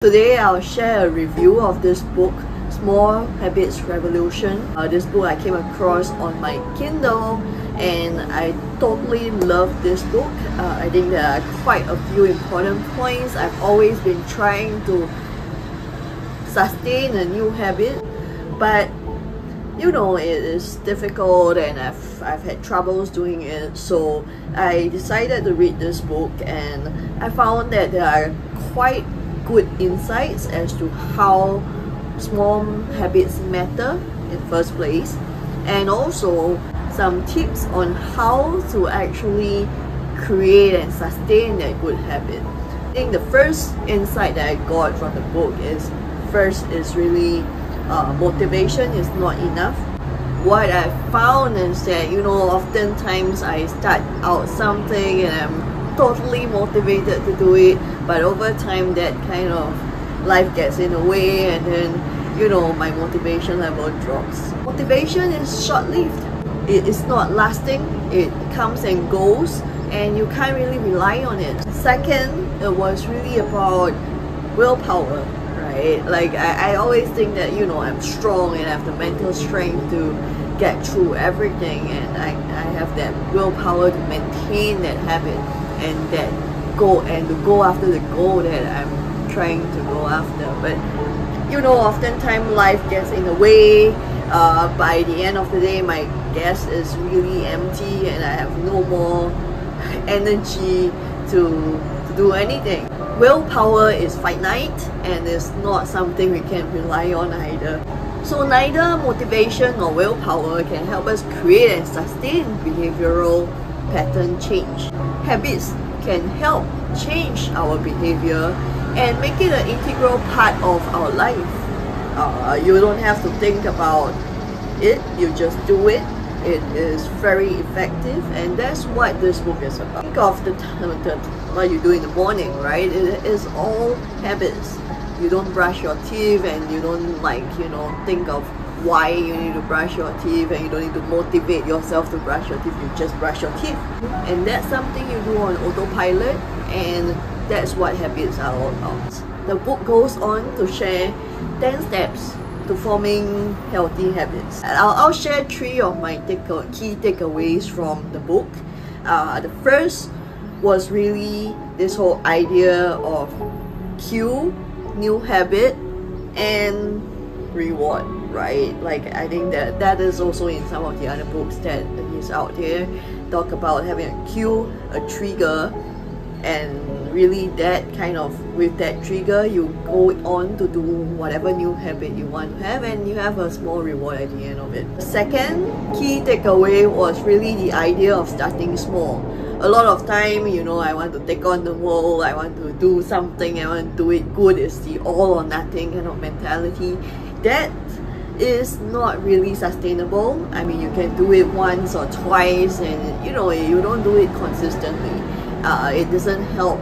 Today I'll share a review of this book, Small Habits Revolution. This book I came across on my Kindle and I totally love this book. I think there are quite a few important points. I've always been trying to sustain a new habit, but you know, it is difficult and I've had troubles doing it. So I decided to read this book and I found that there are quite good insights as to how small habits matter in first place, and also some tips on how to actually create and sustain that good habit. I think the first insight that I got from the book is, first is really motivation is not enough. What I found is that, you know, oftentimes I start out something and I'm totally motivated to do it, but over time that kind of life gets in the way and then, you know, my motivation level drops. Motivation is short-lived. It is not lasting. It comes and goes and you can't really rely on it. Second, it was really about willpower, right? Like I always think that, you know, I'm strong and I have the mental strength to get through everything, and I have that willpower to maintain that habit and that goal, and to go after the goal that I'm trying to go after. But you know, oftentimes life gets in the way. By the end of the day, my gas is really empty and I have no more energy to do anything. Willpower is finite and it's not something we can rely on either. So neither motivation nor willpower can help us create and sustain behavioral pattern change. Habits can help change our behavior and make it an integral part of our life. You don't have to think about it, you just do it. It is very effective, and that's what this book is about. Think of what you do in the morning, right? It is all habits. You don't brush your teeth and you don't, like, you know, think of why you need to brush your teeth, and you don't need to motivate yourself to brush your teeth. You just brush your teeth, and that's something you do on autopilot, and that's what habits are all about. The book goes on to share 10 steps to forming healthy habits. I'll share 3 of my key takeaways from the book. The first was really this whole idea of cue, new habit, and reward, right? Like I think that is also in some of the other books that is out there. Talk about having a cue, a trigger, and really that kind of, with that trigger you go on to do whatever new habit you want to have, and you have a small reward at the end of it. The second key takeaway was really the idea of starting small. A lot of time, you know, I want to take on the world, I want to do something, I want to do it good. It's the all or nothing kind of mentality. That is not really sustainable. I mean, you can do it once or twice and, you know, you don't do it consistently. It doesn't help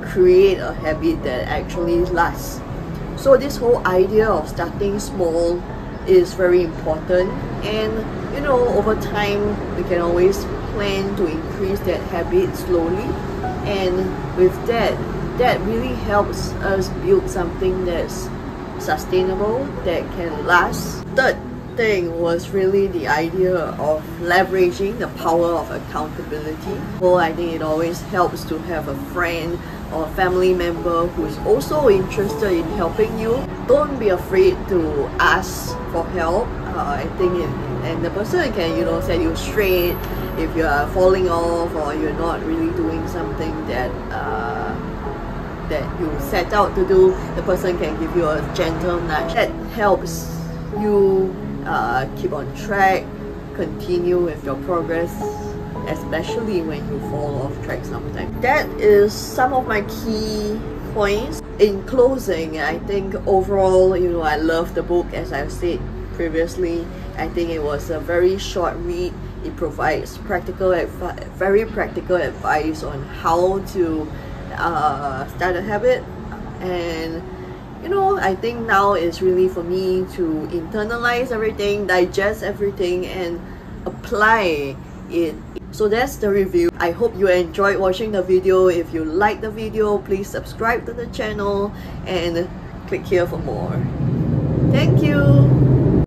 create a habit that actually lasts. So this whole idea of starting small is very important, and you know, over time we can always plan to increase that habit slowly, and with that really helps us build something that's sustainable, that can last. Third thing was really the idea of leveraging the power of accountability. Well, I think it always helps to have a friend or family member who is also interested in helping you. Don't be afraid to ask for help. I think and the person can, you know, set you straight if you are falling off or you're not really doing something that that you set out to do. The person can give you a gentle nudge that helps you keep on track, continue with your progress, especially when you fall off track sometimes. That is some of my key points. In closing, I think overall, you know, I love the book. As I've said previously, I think it was a very short read. It provides very practical advice on how to start a habit, and you know, I think now is really for me to internalize everything, digest everything, and apply it So that's the review. I hope you enjoyed watching the video. If you like the video, please subscribe to the channel and click here for more. Thank you.